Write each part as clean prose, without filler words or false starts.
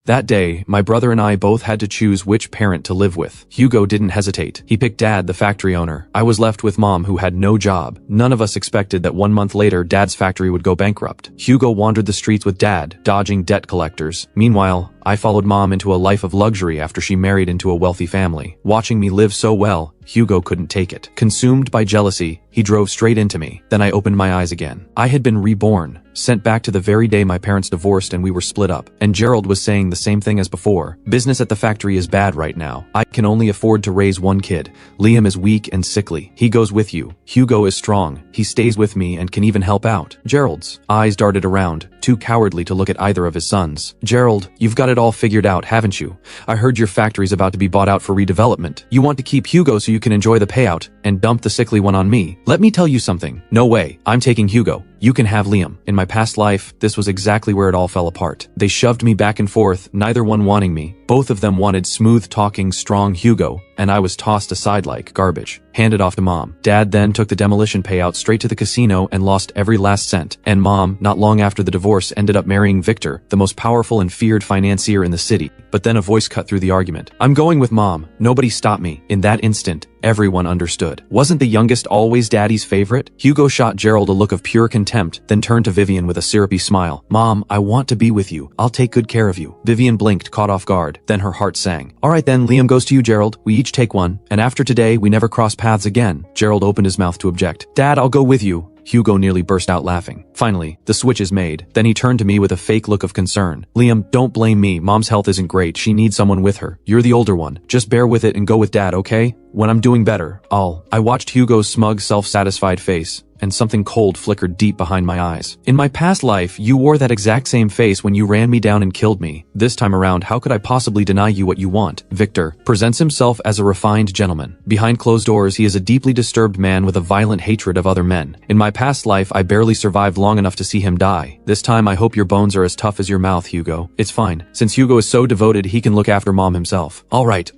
That day, my brother and I both had to choose which parent to live with. Hugo didn't hesitate. He picked Dad, the factory owner. I was left with Mom, who had no job. None of us expected that 1 month later, Dad's factory would go bankrupt. Hugo wandered the streets with Dad, dodging debt collectors. Meanwhile, I followed Mom into a life of luxury after she married into a wealthy family. Watching me live so well, Hugo couldn't take it. Consumed by jealousy, he drove straight into me. Then I opened my eyes again. I had been reborn, sent back to the very day my parents divorced and we were split up. And Gerald was saying the same thing as before. Business at the factory is bad right now. I can only afford to raise one kid. Liam is weak and sickly. He goes with you. Hugo is strong. He stays with me and can even help out. Gerald's eyes darted around, too cowardly to look at either of his sons. Gerald, you've got it all figured out, haven't you? I heard your factory's about to be bought out for redevelopment. You want to keep Hugo so you can enjoy the payout and dump the sickly one on me. Let me tell you something. No way. I'm taking Hugo. You can have Liam. In my past life, this was exactly where it all fell apart. They shoved me back and forth, neither one wanting me. Both of them wanted smooth-talking, strong Hugo, and I was tossed aside like garbage, handed off to Mom. Dad then took the demolition payout straight to the casino and lost every last cent. And Mom, not long after the divorce, ended up marrying Victor, the most powerful and feared financier in the city. But then a voice cut through the argument. I'm going with Mom. Nobody stopped me. In that instant, everyone understood. Wasn't the youngest always Daddy's favorite? Hugo shot Gerald a look of pure contempt, then turned to Vivian with a syrupy smile. Mom, I want to be with you. I'll take good care of you. Vivian blinked, caught off guard. Then her heart sang. All right then, Liam goes to you, Gerald. We each take one. And after today, we never cross paths again. Gerald opened his mouth to object. Dad, I'll go with you. Hugo nearly burst out laughing. Finally, the switch is made. Then he turned to me with a fake look of concern. Liam, don't blame me. Mom's health isn't great. She needs someone with her. You're the older one. Just bear with it and go with Dad, okay? When I'm doing better, I watched Hugo's smug, self-satisfied face, and something cold flickered deep behind my eyes. In my past life, you wore that exact same face when you ran me down and killed me. This time around, how could I possibly deny you what you want? Victor presents himself as a refined gentleman. Behind closed doors, he is a deeply disturbed man with a violent hatred of other men. In my past life, I barely survived long enough to see him die. This time, I hope your bones are as tough as your mouth, Hugo. It's fine. Since Hugo is so devoted, he can look after Mom himself. All right,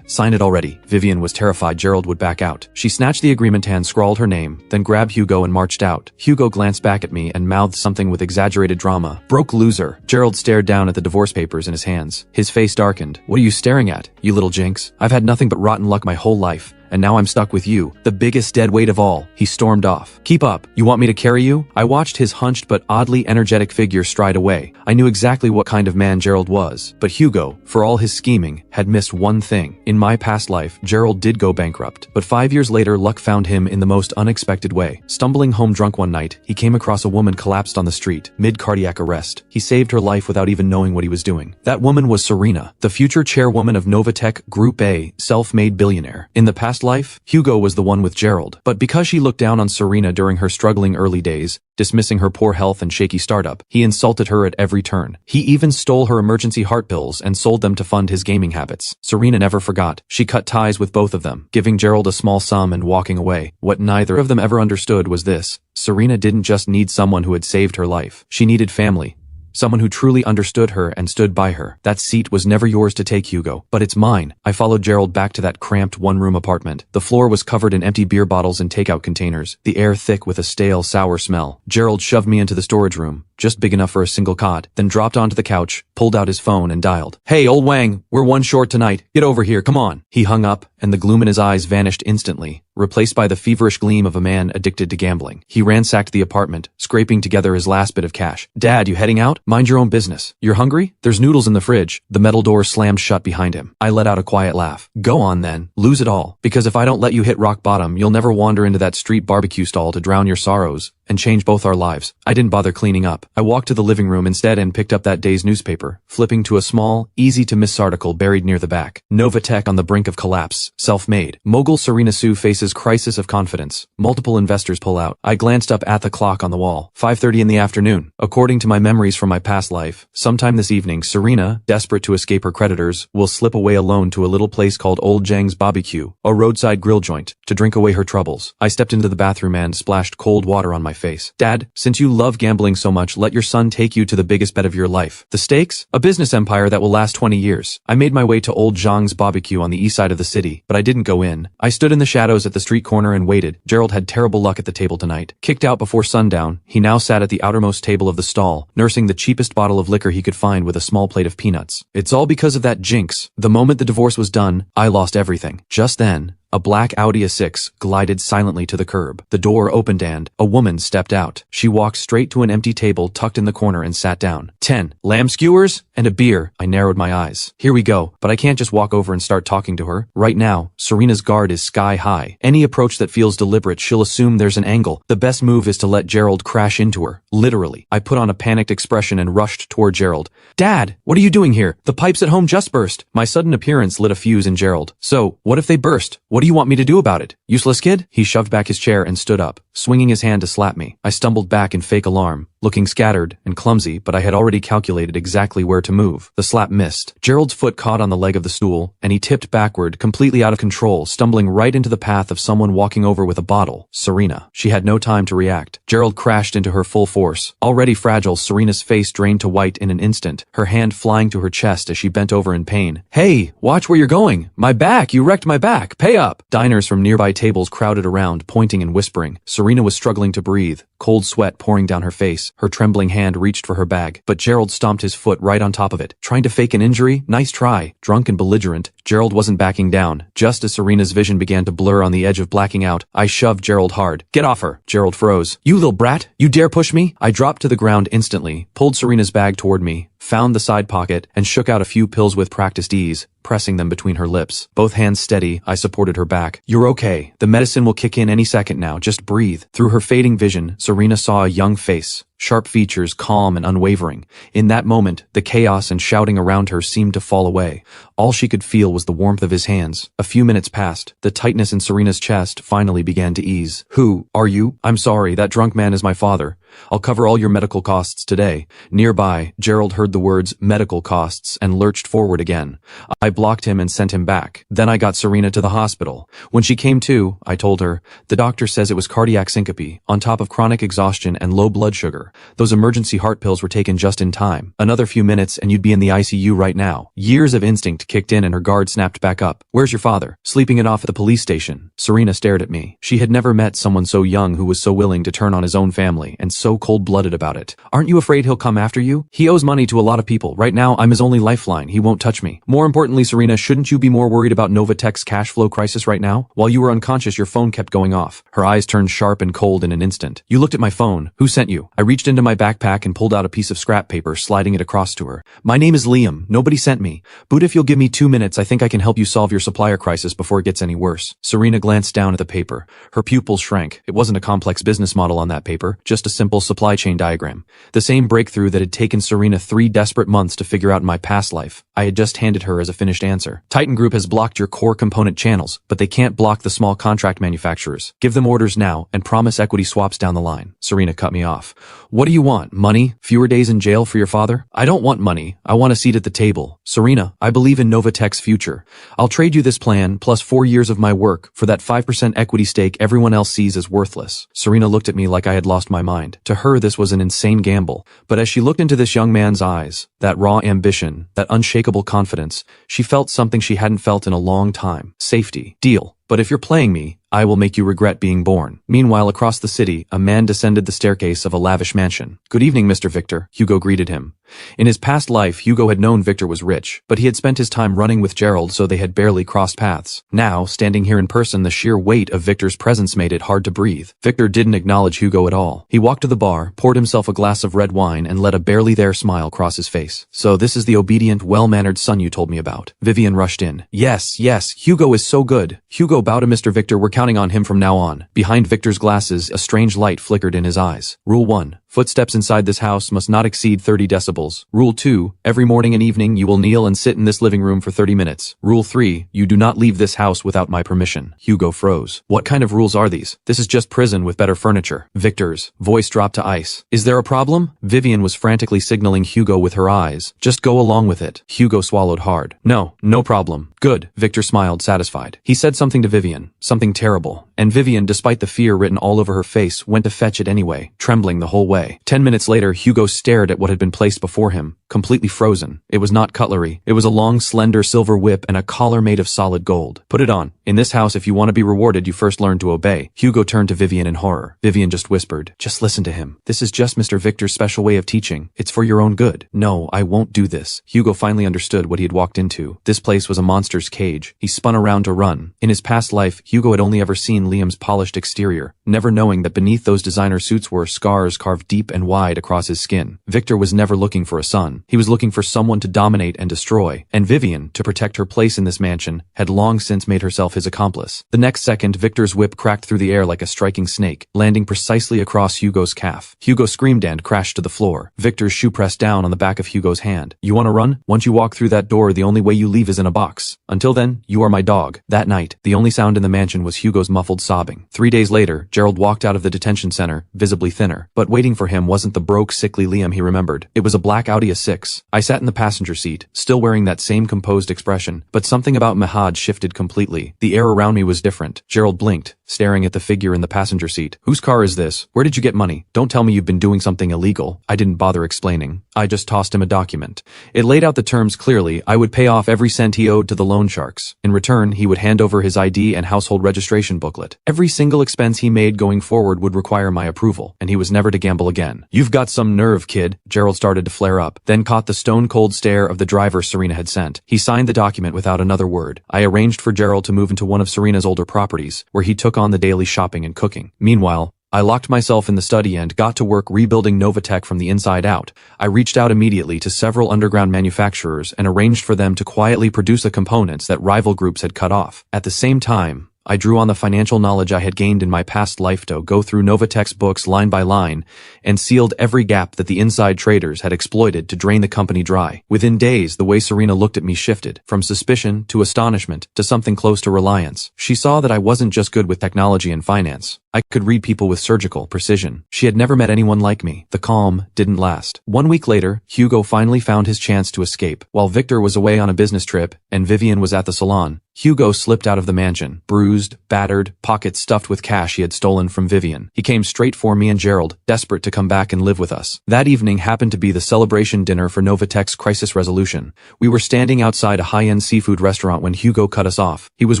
sign it already. Vivian was terrified Gerald would back out. She snatched the agreement and scrawled her name, then grabbed Hugo and marched out. Hugo glanced back at me and mouthed something with exaggerated drama. Broke loser. Gerald stared down at the divorce papers in his hands. His face darkened. What are you staring at, you little jinx? I've had nothing but rotten luck my whole life. And now I'm stuck with you, the biggest dead weight of all. He stormed off. Keep up. You want me to carry you? I watched his hunched but oddly energetic figure stride away. I knew exactly what kind of man Gerald was. But Hugo, for all his scheming, had missed one thing. In my past life, Gerald did go bankrupt. But 5 years later, luck found him in the most unexpected way. Stumbling home drunk one night, he came across a woman collapsed on the street, mid-cardiac arrest. He saved her life without even knowing what he was doing. That woman was Serena, the future chairwoman of Novatech Group A, self-made billionaire. In the past life, Hugo was the one with Gerald. But because she looked down on Serena during her struggling early days, dismissing her poor health and shaky startup, he insulted her at every turn. He even stole her emergency heart pills and sold them to fund his gaming habits. Serena never forgot. She cut ties with both of them, giving Gerald a small sum and walking away. What neither of them ever understood was this. Serena didn't just need someone who had saved her life. She needed family. Someone who truly understood her and stood by her. That seat was never yours to take, Hugo, but it's mine. I followed Gerald back to that cramped one-room apartment. The floor was covered in empty beer bottles and takeout containers, the air thick with a stale, sour smell. Gerald shoved me into the storage room, just big enough for a single cot, then dropped onto the couch, pulled out his phone and dialed. Hey, old Wang, we're one short tonight. Get over here, come on. He hung up, and the gloom in his eyes vanished instantly, replaced by the feverish gleam of a man addicted to gambling. He ransacked the apartment, scraping together his last bit of cash. Dad, you heading out? Mind your own business. You're hungry? There's noodles in the fridge. The metal door slammed shut behind him. I let out a quiet laugh. Go on then. Lose it all. Because if I don't let you hit rock bottom, you'll never wander into that street barbecue stall to drown your sorrows and change both our lives. I didn't bother cleaning up. I walked to the living room instead and picked up that day's newspaper, flipping to a small, easy-to-miss article buried near the back. Novatech on the brink of collapse. Self-made. Mogul Serena Sue faces crisis of confidence. Multiple investors pull out. I glanced up at the clock on the wall. 5:30 in the afternoon. According to my memories from my past life, sometime this evening, Serena, desperate to escape her creditors, will slip away alone to a little place called Old Zhang's Barbecue, a roadside grill joint, to drink away her troubles. I stepped into the bathroom and splashed cold water on my my face. Dad, since you love gambling so much, let your son take you to the biggest bet of your life. The stakes? A business empire that will last 20 years. I made my way to old Zhang's barbecue on the east side of the city, but I didn't go in. I stood in the shadows at the street corner and waited. Gerald had terrible luck at the table tonight. Kicked out before sundown, he now sat at the outermost table of the stall, nursing the cheapest bottle of liquor he could find with a small plate of peanuts. It's all because of that jinx. The moment the divorce was done, I lost everything. Just then, a black Audi A6 glided silently to the curb. The door opened and a woman stepped out. She walked straight to an empty table tucked in the corner and sat down. 10 lamb skewers and a beer. I narrowed my eyes. Here we go, but I can't just walk over and start talking to her. Right now, Serena's guard is sky high. Any approach that feels deliberate, she'll assume there's an angle. The best move is to let Gerald crash into her. Literally. I put on a panicked expression and rushed toward Gerald. Dad, what are you doing here? The pipes at home just burst. My sudden appearance lit a fuse in Gerald. So, what if they burst? What do you want me to do about it? Useless kid? He shoved back his chair and stood up, swinging his hand to slap me. I stumbled back in fake alarm, looking scattered and clumsy, but I had already calculated exactly where to move. The slap missed. Gerald's foot caught on the leg of the stool, and he tipped backward, completely out of control, stumbling right into the path of someone walking over with a bottle. Serena. She had no time to react. Gerald crashed into her full force. Already fragile, Serena's face drained to white in an instant, her hand flying to her chest as she bent over in pain. Hey, watch where you're going. My back, you wrecked my back. Pay up. Diners from nearby tables crowded around, pointing and whispering. Serena was struggling to breathe, cold sweat pouring down her face. Her trembling hand reached for her bag, but Gerald stomped his foot right on top of it. Trying to fake an injury? Nice try. Drunk and belligerent, Gerald wasn't backing down. Just as Serena's vision began to blur on the edge of blacking out, I shoved Gerald hard. Get off her. Gerald froze. You little brat, you dare push me? I dropped to the ground instantly, pulled Serena's bag toward me, found the side pocket, and shook out a few pills with practiced ease, pressing them between her lips. Both hands steady, I supported her back. You're okay. The medicine will kick in any second now. Just breathe. Through her fading vision, Serena saw a young face, sharp features, calm and unwavering. In that moment, the chaos and shouting around her seemed to fall away. All she could feel was the warmth of his hands. A few minutes passed. The tightness in Serena's chest finally began to ease. Who are you? I'm sorry, that drunk man is my father. I'll cover all your medical costs today. Nearby, Gerald heard the words medical costs and lurched forward again. I blocked him and sent him back. Then I got Serena to the hospital. When she came to, I told her, the doctor says it was cardiac syncope, on top of chronic exhaustion and low blood sugar. Those emergency heart pills were taken just in time. Another few minutes and you'd be in the ICU right now. Years of instinct kicked in and her guard snapped back up. Where's your father? Sleeping it off at the police station. Serena stared at me. She had never met someone so young who was so willing to turn on his own family and so cold-blooded about it. Aren't you afraid he'll come after you? He owes money to a lot of people. Right now, I'm his only lifeline. He won't touch me. More importantly, Serena, shouldn't you be more worried about Novatech's cash flow crisis right now? While you were unconscious, your phone kept going off. Her eyes turned sharp and cold in an instant. You looked at my phone. Who sent you? I reached into my backpack and pulled out a piece of scrap paper, sliding it across to her. My name is Liam. Nobody sent me. But if you'll give me 2 minutes, I think I can help you solve your supplier crisis before it gets any worse. Serena glanced down at the paper. Her pupils shrank. It wasn't a complex business model on that paper, just a simple supply chain diagram. The same breakthrough that had taken Serena 3 desperate months to figure out in my past life. I had just handed her as a finished answer. Titan Group has blocked your core component channels, but they can't block the small contract manufacturers. Give them orders now and promise equity swaps down the line. Serena cut me off. What do you want? Money? Fewer days in jail for your father? I don't want money. I want a seat at the table. Serena, I believe in Novatech's future. I'll trade you this plan plus 4 years of my work for that 5% equity stake everyone else sees as worthless. Serena looked at me like I had lost my mind. To her, this was an insane gamble. But as she looked into this young man's eyes, that raw ambition, that unshakable confidence, she felt something she hadn't felt in a long time. Safety. Deal. But if you're playing me, I will make you regret being born. Meanwhile, across the city, a man descended the staircase of a lavish mansion. Good evening, Mr. Victor, Hugo greeted him. In his past life, Hugo had known Victor was rich, but he had spent his time running with Gerald, so they had barely crossed paths. Now, standing here in person, the sheer weight of Victor's presence made it hard to breathe. Victor didn't acknowledge Hugo at all. He walked to the bar, poured himself a glass of red wine, and let a barely there smile cross his face. So this is the obedient, well-mannered son you told me about. Vivian rushed in. Yes, Hugo is so good. Hugo bowed to Mr. Victor. We're counting on him from now on. Behind Victor's glasses, a strange light flickered in his eyes. Rule 1. Footsteps inside this house must not exceed 30 decibels. Rule 2. Every morning and evening you will kneel and sit in this living room for 30 minutes. Rule 3. You do not leave this house without my permission. Hugo froze. What kind of rules are these? This is just prison with better furniture. Victor's voice dropped to ice. Is there a problem? Vivian was frantically signaling Hugo with her eyes. Just go along with it. Hugo swallowed hard. No problem. Good. Victor smiled, satisfied. He said something to Vivian. Something terrible. And Vivian, despite the fear written all over her face, went to fetch it anyway, trembling the whole way. 10 minutes later, Hugo stared at what had been placed before him, completely frozen. It was not cutlery. It was a long, slender silver whip and a collar made of solid gold. Put it on. In this house, if you want to be rewarded, you first learn to obey. Hugo turned to Vivian in horror. Vivian just whispered, just listen to him. This is just Mr. Victor's special way of teaching. It's for your own good. No, I won't do this. Hugo finally understood what he had walked into. This place was a monster's cage. He spun around to run. In his past life, Hugo had only ever seen Liam's polished exterior, never knowing that beneath those designer suits were scars carved deep and wide across his skin. Victor was never looking for a son. He was looking for someone to dominate and destroy, and Vivian, to protect her place in this mansion, had long since made herself his accomplice. The next second, Victor's whip cracked through the air like a striking snake, landing precisely across Hugo's calf. Hugo screamed and crashed to the floor. Victor's shoe pressed down on the back of Hugo's hand. You want to run? Once you walk through that door, the only way you leave is in a box. Until then, you are my dog. That night, the only sound in the mansion was Hugo's muffled sobbing. 3 days later, Gerald walked out of the detention center, visibly thinner. But waiting for him wasn't the broke, sickly Liam he remembered. It was a black Audi A6. I sat in the passenger seat, still wearing that same composed expression, but something about Mahad shifted completely. The air around me was different. Gerald blinked, staring at the figure in the passenger seat. Whose car is this? Where did you get money? Don't tell me you've been doing something illegal. I didn't bother explaining. I just tossed him a document. It laid out the terms clearly. I would pay off every cent he owed to the loan sharks. In return, he would hand over his ID and household registration booklet. Every single expense he made going forward would require my approval, and he was never to gamble again. You've got some nerve, kid. Gerald started to flare up, then caught the stone-cold stare of the driver Serena had sent. He signed the document without another word. I arranged for Gerald to move into one of Serena's older properties, where he took on the daily shopping and cooking. Meanwhile, I locked myself in the study and got to work rebuilding Novatech from the inside out. I reached out immediately to several underground manufacturers and arranged for them to quietly produce the components that rival groups had cut off. At the same time, I drew on the financial knowledge I had gained in my past life to go through Novatech's books line by line and sealed every gap that the inside traders had exploited to drain the company dry. Within days, the way Serena looked at me shifted, from suspicion to astonishment to something close to reliance. She saw that I wasn't just good with technology and finance. I could read people with surgical precision. She had never met anyone like me. The calm didn't last. 1 week later, Hugo finally found his chance to escape. While Victor was away on a business trip and Vivian was at the salon, Hugo slipped out of the mansion, bruised, battered, pockets stuffed with cash he had stolen from Vivian. He came straight for me and Gerald, desperate to come back and live with us. That evening happened to be the celebration dinner for Novatech's crisis resolution. We were standing outside a high-end seafood restaurant when Hugo cut us off. He was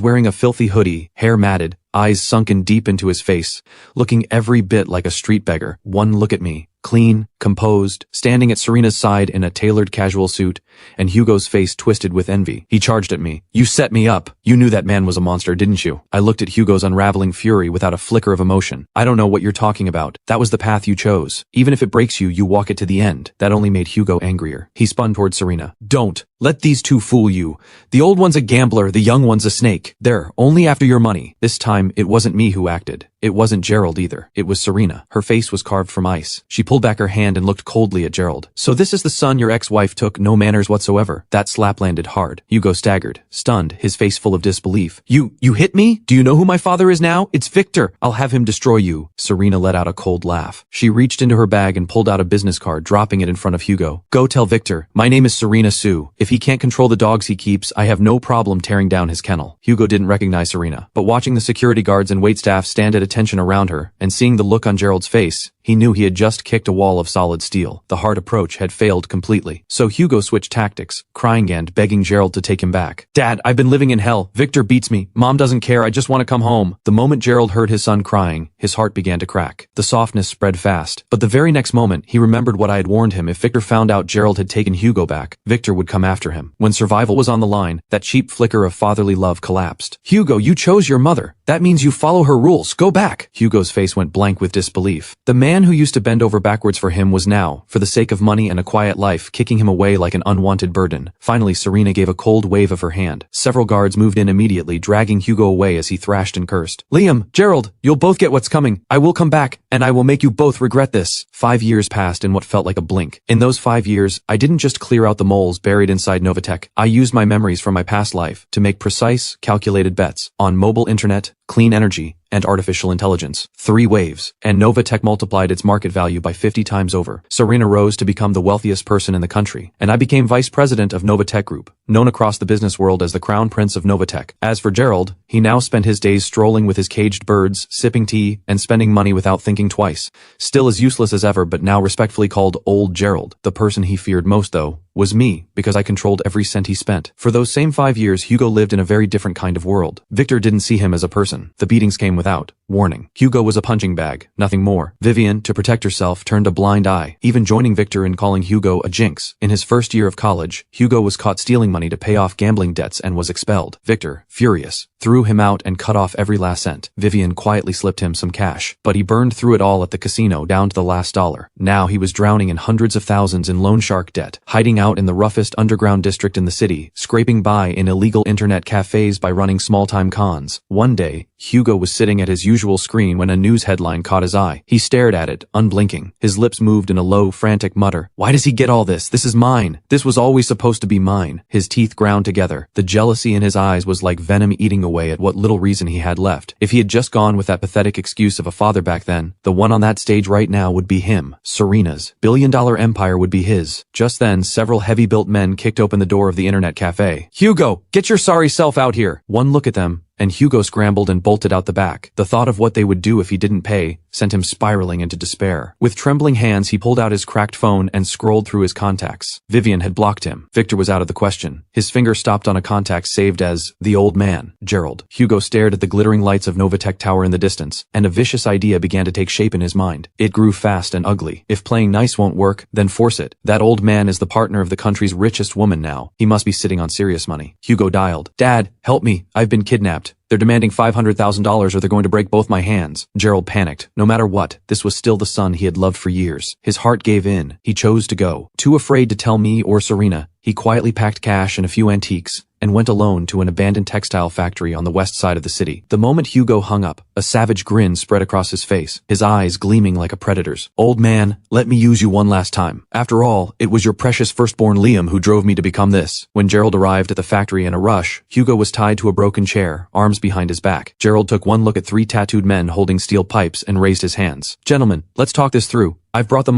wearing a filthy hoodie, hair matted, eyes sunken deep into his face, looking every bit like a street beggar. One look at me, clean, composed, standing at Serena's side in a tailored casual suit, and Hugo's face twisted with envy. He charged at me. You set me up. You knew that man was a monster, didn't you? I looked at Hugo's unraveling fury without a flicker of emotion. I don't know what you're talking about. That was the path you chose. Even if it breaks you, you walk it to the end. That only made Hugo angrier. He spun toward Serena. Don't let these two fool you. The old one's a gambler, the young one's a snake. They're only after your money. This time, it wasn't me who acted. It wasn't Gerald either. It was Serena. Her face was carved from ice. She pulled back her hand and looked coldly at Gerald. So this is the son your ex-wife took, no manners whatsoever. That slap landed hard. Hugo staggered, stunned, his face full of disbelief. You hit me? Do you know who my father is now? It's Victor. I'll have him destroy you. Serena let out a cold laugh. She reached into her bag and pulled out a business card, dropping it in front of Hugo. Go tell Victor. My name is Serena Sue. If he can't control the dogs he keeps, I have no problem tearing down his kennel. Hugo didn't recognize Serena, but watching the security guards and waitstaff stand at attention around her, and seeing the look on Gerald's face, he knew he had just kicked a wall of solid steel. The hard approach had failed completely. So Hugo switched tactics, crying and begging Gerald to take him back. Dad, I've been living in hell. Victor beats me. Mom doesn't care. I just want to come home. The moment Gerald heard his son crying, his heart began to crack. The softness spread fast. But the very next moment, he remembered what I had warned him. If Victor found out Gerald had taken Hugo back, Victor would come after him. When survival was on the line, that cheap flicker of fatherly love collapsed. Hugo, you chose your mother. That means you follow her rules. Go back. Hugo's face went blank with disbelief. The man man who used to bend over backwards for him was now, for the sake of money and a quiet life, kicking him away like an unwanted burden. Finally, Serena gave a cold wave of her hand. Several guards moved in immediately, dragging Hugo away as he thrashed and cursed. Liam, Gerald, you'll both get what's coming. I will come back, and I will make you both regret this. 5 years passed in what felt like a blink. In those 5 years, I didn't just clear out the moles buried inside Novatech. I used my memories from my past life to make precise, calculated bets on mobile internet, clean energy, and artificial intelligence. 3 waves, and Novatech multiplied its market value by 50 times over. Serena rose to become the wealthiest person in the country, and I became vice president of Novatech Group, known across the business world as the Crown Prince of Novatech. As for Gerald, he now spent his days strolling with his caged birds, sipping tea, and spending money without thinking twice. Still as useless as ever, but now respectfully called Old Gerald. The person he feared most, though, was me, because I controlled every cent he spent. For those same 5 years, Hugo lived in a very different kind of world. Victor didn't see him as a person. The beatings came without warning. Hugo was a punching bag, nothing more. Vivian, to protect herself, turned a blind eye, even joining Victor in calling Hugo a jinx. In his first year of college, Hugo was caught stealing money to pay off gambling debts and was expelled. Victor, furious, threw him out and cut off every last cent. Vivian quietly slipped him some cash, but he burned through it all at the casino down to the last dollar. Now he was drowning in hundreds of thousands in loan shark debt, hiding out in the roughest underground district in the city, scraping by in illegal internet cafes by running small-time cons. One day, Hugo was sitting at his usual screen when a news headline caught his eye. He stared at it, unblinking. His lips moved in a low, frantic mutter. Why does he get all this? This is mine. This was always supposed to be mine. His teeth ground together. The jealousy in his eyes was like venom eating away at what little reason he had left. If he had just gone with that pathetic excuse of a father back then, the one on that stage right now would be him. Serena's billion-dollar empire would be his. Just then, several heavy-built men kicked open the door of the internet cafe. Hugo, get your sorry self out here. One look at them, and Hugo scrambled and bolted out the back. The thought of what they would do if he didn't pay sent him spiraling into despair. With trembling hands, he pulled out his cracked phone and scrolled through his contacts. Vivian had blocked him. Victor was out of the question. His finger stopped on a contact saved as the old man, Gerald. Hugo stared at the glittering lights of Novatech Tower in the distance, and a vicious idea began to take shape in his mind. It grew fast and ugly. If playing nice won't work, then force it. That old man is the partner of the country's richest woman now. He must be sitting on serious money. Hugo dialed. Dad, help me. I've been kidnapped. They're demanding $500,000 or they're going to break both my hands. Gerald panicked. No matter what, this was still the son he had loved for years. His heart gave in. He chose to go. Too afraid to tell me or Serena, he quietly packed cash and a few antiques and went alone to an abandoned textile factory on the west side of the city. The moment Hugo hung up, a savage grin spread across his face, his eyes gleaming like a predator's. Old man, let me use you one last time. After all, it was your precious firstborn Liam who drove me to become this. When Gerald arrived at the factory in a rush, Hugo was tied to a broken chair, arms behind his back. Gerald took one look at 3 tattooed men holding steel pipes and raised his hands. Gentlemen, let's talk this through. I've brought the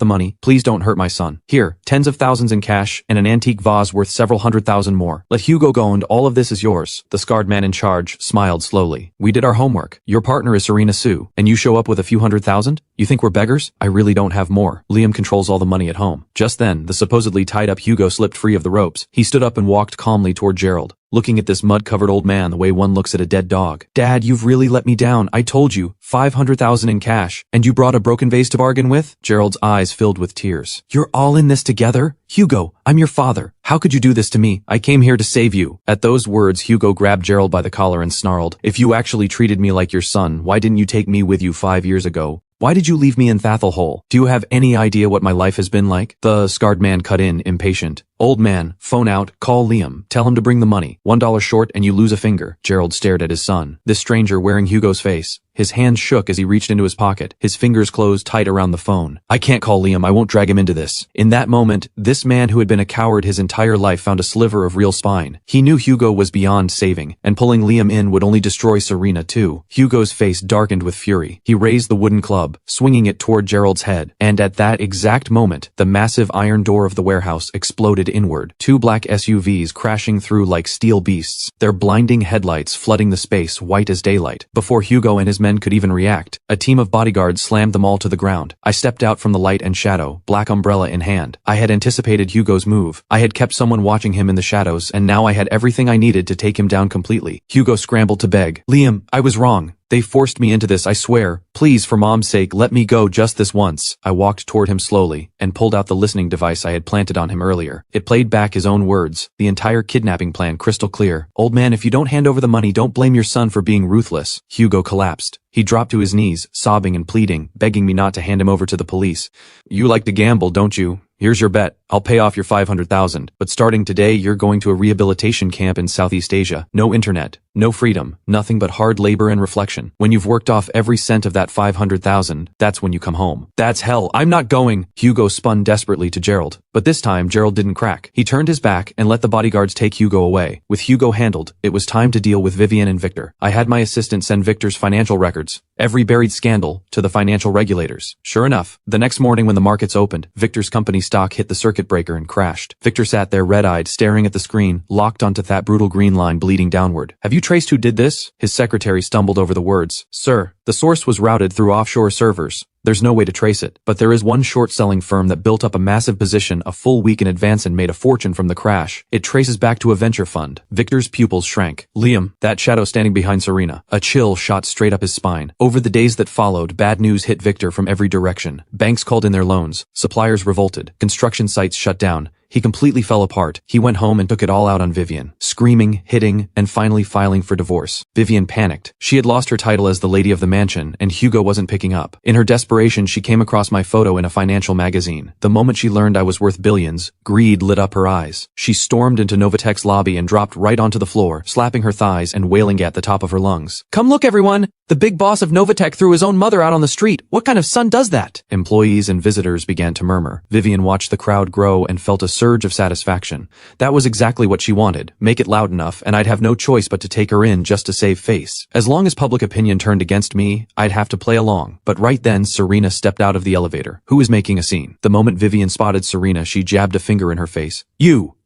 money. Please don't hurt my son. Here, tens of thousands in cash and an antique vase worth several $100,000 more. Let Hugo go and all of this is yours. The scarred man in charge smiled slowly. We did our homework. Your partner is Serena Sue, and you show up with a few $100,000? You think we're beggars? I really don't have more. Liam controls all the money at home. Just then, the supposedly tied up Hugo slipped free of the ropes. He stood up and walked calmly toward Gerald, looking at this mud-covered old man the way one looks at a dead dog. Dad, you've really let me down. I told you, $500,000 in cash, and you brought a broken vase to bargain with? Gerald's eyes filled with tears. You're all in this together? Hugo, I'm your father. How could you do this to me? I came here to save you. At those words, Hugo grabbed Gerald by the collar and snarled, if you actually treated me like your son, why didn't you take me with you 5 years ago? Why did you leave me in Thathel Hole? Do you have any idea what my life has been like? The scarred man cut in, impatient. Old man, phone out, call Liam, tell him to bring the money. $1 short and you lose a finger. Gerald stared at his son, this stranger wearing Hugo's face. His hand shook as he reached into his pocket. His fingers closed tight around the phone. I can't call Liam. I won't drag him into this. In that moment, this man who had been a coward his entire life found a sliver of real spine. He knew Hugo was beyond saving, and pulling Liam in would only destroy Serena too. Hugo's face darkened with fury. He raised the wooden club, swinging it toward Gerald's head, and at that exact moment, the massive iron door of the warehouse exploded inward. 2 black SUVs crashing through like steel beasts, their blinding headlights flooding the space white as daylight. Before Hugo and his men could even react, a team of bodyguards slammed them all to the ground. I stepped out from the light and shadow, black umbrella in hand. I had anticipated Hugo's move. I had kept someone watching him in the shadows, and now I had everything I needed to take him down completely. Hugo scrambled to beg. Liam, I was wrong. They forced me into this, I swear. Please, for Mom's sake, let me go just this once. I walked toward him slowly and pulled out the listening device I had planted on him earlier. It played back his own words, the entire kidnapping plan crystal clear. Old man, if you don't hand over the money, don't blame your son for being ruthless. Hugo collapsed. He dropped to his knees, sobbing and pleading, begging me not to hand him over to the police. You like to gamble, don't you? Here's your bet. I'll pay off your $500,000. But starting today, you're going to a rehabilitation camp in Southeast Asia. No internet, no freedom, nothing but hard labor and reflection. When you've worked off every cent of that $500,000, that's when you come home. That's hell. I'm not going. Hugo spun desperately to Gerald. But this time, Gerald didn't crack. He turned his back and let the bodyguards take Hugo away. With Hugo handled, it was time to deal with Vivian and Victor. I had my assistant send Victor's financial records, every buried scandal, to the financial regulators. Sure enough, the next morning when the markets opened, Victor's company stock hit the circuit breaker and crashed. Victor sat there red-eyed, staring at the screen, locked onto that brutal green line bleeding downward. Have you traced who did this? His secretary stumbled over the words. Sir, the source was routed through offshore servers. There's no way to trace it, but there is one short-selling firm that built up a massive position a full week in advance and made a fortune from the crash. It traces back to a venture fund. Victor's pupils shrank. Liam, that shadow standing behind Serena. A chill shot straight up his spine. Over the days that followed, bad news hit Victor from every direction. Banks called in their loans. Suppliers revolted. Construction sites shut down. He completely fell apart. He went home and took it all out on Vivian, screaming, hitting, and finally filing for divorce. Vivian panicked. She had lost her title as the lady of the mansion, and Hugo wasn't picking up. In her desperation, she came across my photo in a financial magazine. The moment she learned I was worth billions, greed lit up her eyes. She stormed into Novatech's lobby and dropped right onto the floor, slapping her thighs and wailing at the top of her lungs. Come look, everyone! The big boss of Novatech threw his own mother out on the street. What kind of son does that? Employees and visitors began to murmur. Vivian watched the crowd grow and felt a surge of satisfaction. That was exactly what she wanted. Make it loud enough, and I'd have no choice but to take her in just to save face. As long as public opinion turned against me, I'd have to play along. But right then, Serena stepped out of the elevator. Who was making a scene? The moment Vivian spotted Serena, she jabbed a finger in her face.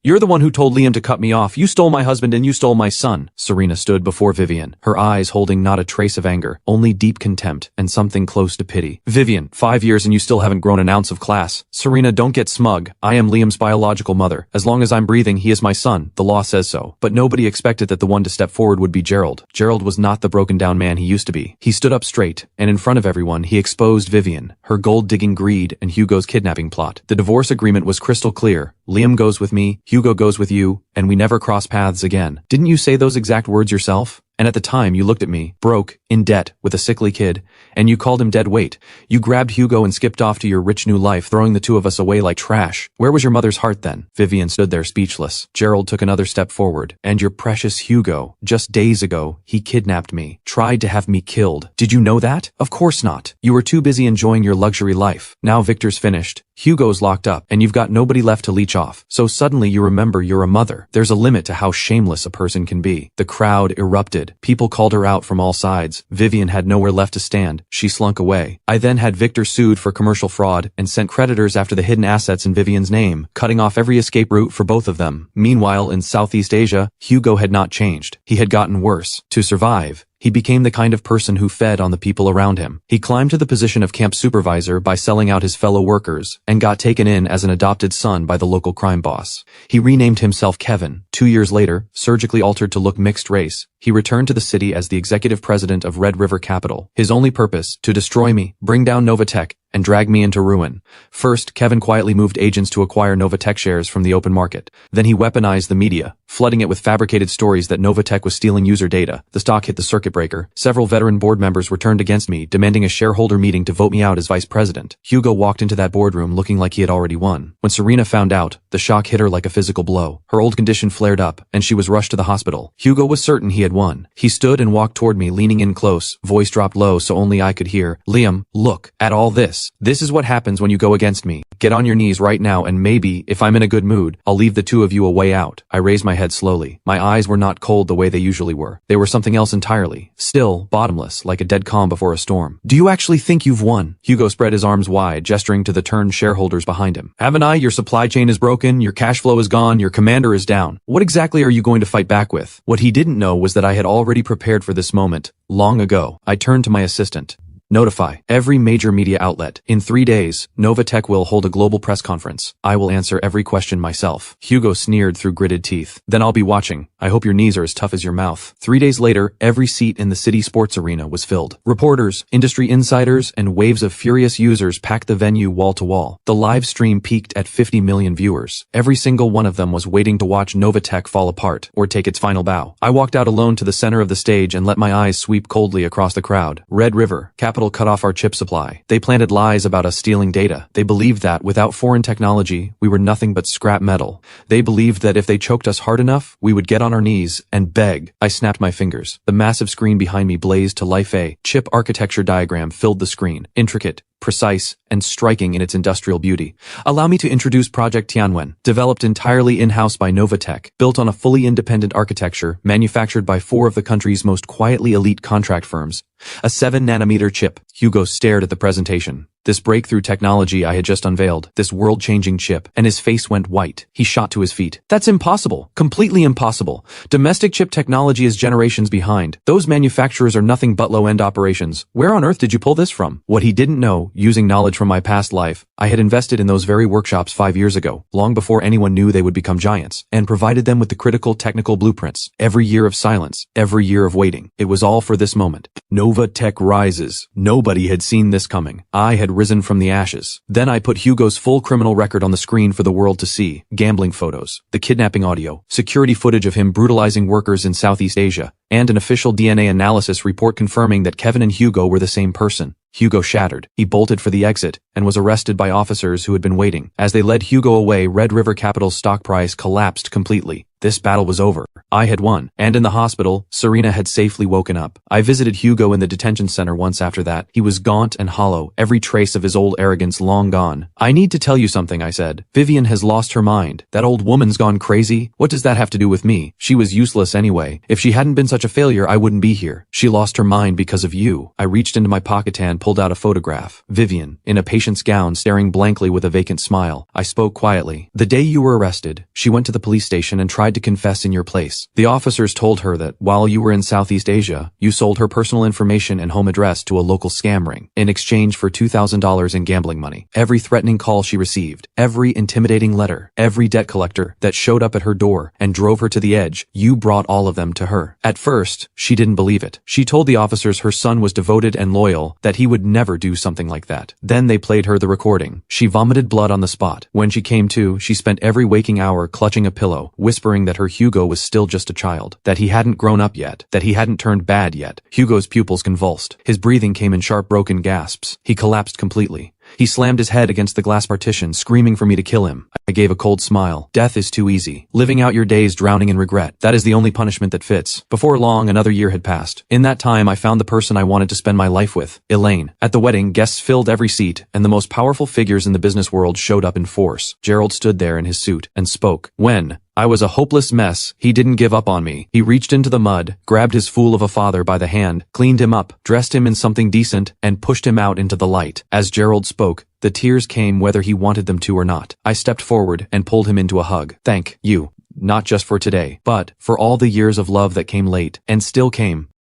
You're the one who told Liam to cut me off. You stole my husband and you stole my son. Serena stood before Vivian, her eyes holding not a trace of anger, only deep contempt and something close to pity. Vivian, 5 years and you still haven't grown an ounce of class. Serena, don't get smug. I am Liam's biological mother. As long as I'm breathing, he is my son. The law says so. But nobody expected that the one to step forward would be Gerald. Gerald was not the broken down man he used to be. He stood up straight, and in front of everyone, he exposed Vivian, her gold-digging greed, and Hugo's kidnapping plot. The divorce agreement was crystal clear. Liam goes with me, Hugo goes with you, and we never cross paths again. Didn't you say those exact words yourself? And at the time, you looked at me, broke, in debt, with a sickly kid, and you called him dead weight. You grabbed Hugo and skipped off to your rich new life, throwing the two of us away like trash. Where was your mother's heart then? Vivian stood there speechless. Gerald took another step forward. And your precious Hugo. Just days ago, he kidnapped me, tried to have me killed. Did you know that? Of course not. You were too busy enjoying your luxury life. Now Victor's finished. Hugo's locked up, and you've got nobody left to leech off. So suddenly you remember you're a mother. There's a limit to how shameless a person can be. The crowd erupted. People called her out from all sides. Vivian had nowhere left to stand. She slunk away. I then had Victor sued for commercial fraud and sent creditors after the hidden assets in Vivian's name, cutting off every escape route for both of them. Meanwhile, in Southeast Asia, Hugo had not changed. He had gotten worse. To survive, he became the kind of person who fed on the people around him. He climbed to the position of camp supervisor by selling out his fellow workers and got taken in as an adopted son by the local crime boss. He renamed himself Kevin. 2 years later, surgically altered to look mixed race, he returned to the city as the executive president of Red River Capital. His only purpose, to destroy me, bring down Novatech, and drag me into ruin. First, Kevin quietly moved agents to acquire Novatech shares from the open market. Then he weaponized the media, flooding it with fabricated stories that Novatech was stealing user data. The stock hit the circuit breaker. Several veteran board members were turned against me, demanding a shareholder meeting to vote me out as vice president. Hugo walked into that boardroom looking like he had already won. When Serena found out, the shock hit her like a physical blow. Her old condition flared up, and she was rushed to the hospital. Hugo was certain he had won. He stood and walked toward me, leaning in close, voice dropped low so only I could hear. Liam, look at all this. This is what happens when you go against me. Get on your knees right now and maybe, if I'm in a good mood, I'll leave the two of you a way out. I raised my head slowly. My eyes were not cold the way they usually were. They were something else entirely. Still, bottomless, like a dead calm before a storm. Do you actually think you've won? Hugo spread his arms wide, gesturing to the turned shareholders behind him. Haven't I? Your supply chain is broken, your cash flow is gone, your commander is down. What exactly are you going to fight back with? What he didn't know was that I had already prepared for this moment, long ago. I turned to my assistant. Notify every major media outlet. In 3 days, Novatech will hold a global press conference. I will answer every question myself. Hugo sneered through gritted teeth. Then I'll be watching. I hope your knees are as tough as your mouth. 3 days later, every seat in the city sports arena was filled. Reporters, industry insiders, and waves of furious users packed the venue wall to wall. The live stream peaked at 50 million viewers. Every single one of them was waiting to watch Novatech fall apart or take its final bow. I walked out alone to the center of the stage and let my eyes sweep coldly across the crowd. Red River, Capital cut off our chip supply. They planted lies about us stealing data. They believed that without foreign technology, we were nothing but scrap metal. They believed that if they choked us hard enough, we would get on our knees and beg. I snapped my fingers. The massive screen behind me blazed to life. A chip architecture diagram filled the screen. Intricate, precise, and striking in its industrial beauty. Allow me to introduce Project Tianwen, developed entirely in-house by Novatech, built on a fully independent architecture, manufactured by 4 of the country's most quietly elite contract firms. A 7-nanometer chip. Hugo stared at the presentation. This breakthrough technology I had just unveiled, this world-changing chip, and his face went white. He shot to his feet. That's impossible. Completely impossible. Domestic chip technology is generations behind. Those manufacturers are nothing but low-end operations. Where on earth did you pull this from? What he didn't know, using knowledge from my past life, I had invested in those very workshops 5 years ago, long before anyone knew they would become giants, and provided them with the critical technical blueprints. Every year of silence, every year of waiting. It was all for this moment. Novatech rises. Nobody had seen this coming. I had risen from the ashes. Then I put Hugo's full criminal record on the screen for the world to see. Gambling photos, the kidnapping audio, security footage of him brutalizing workers in Southeast Asia, and an official DNA analysis report confirming that Kevin and Hugo were the same person. Hugo shattered. He bolted for the exit and was arrested by officers who had been waiting. As they led Hugo away, Red River Capital's stock price collapsed completely. This battle was over. I had won. And in the hospital, Serena had safely woken up. I visited Hugo in the detention center once after that. He was gaunt and hollow, every trace of his old arrogance long gone. I need to tell you something, I said. Vivian has lost her mind. That old woman's gone crazy. What does that have to do with me? She was useless anyway. If she hadn't been such a failure, I wouldn't be here. She lost her mind because of you. I reached into my pocket and pulled out a photograph. Vivian, in a patient's gown, staring blankly with a vacant smile. I spoke quietly. The day you were arrested, she went to the police station and tried to confess in your place. The officers told her that while you were in Southeast Asia, you sold her personal information and home address to a local scam ring in exchange for $2,000 in gambling money. Every threatening call she received, every intimidating letter, every debt collector that showed up at her door and drove her to the edge, you brought all of them to her. At first, she didn't believe it. She told the officers her son was devoted and loyal, that he would never do something like that. Then they played her the recording. She vomited blood on the spot. When she came to, she spent every waking hour clutching a pillow, whispering that her Hugo was still just a child, that he hadn't grown up yet, that he hadn't turned bad yet. Hugo's pupils convulsed. His breathing came in sharp broken gasps. He collapsed completely. He slammed his head against the glass partition, screaming for me to kill him. I gave a cold smile. Death is too easy. Living out your days drowning in regret. That is the only punishment that fits. Before long, another year had passed. In that time, I found the person I wanted to spend my life with, Elaine. At the wedding, guests filled every seat, and the most powerful figures in the business world showed up in force. Gerald stood there in his suit and spoke. When I was a hopeless mess, he didn't give up on me. He reached into the mud, grabbed his fool of a father by the hand, cleaned him up, dressed him in something decent, and pushed him out into the light. As Gerald spoke, the tears came whether he wanted them to or not. I stepped forward and pulled him into a hug. Thank you. Not just for today, but for all the years of love that came late, and still came.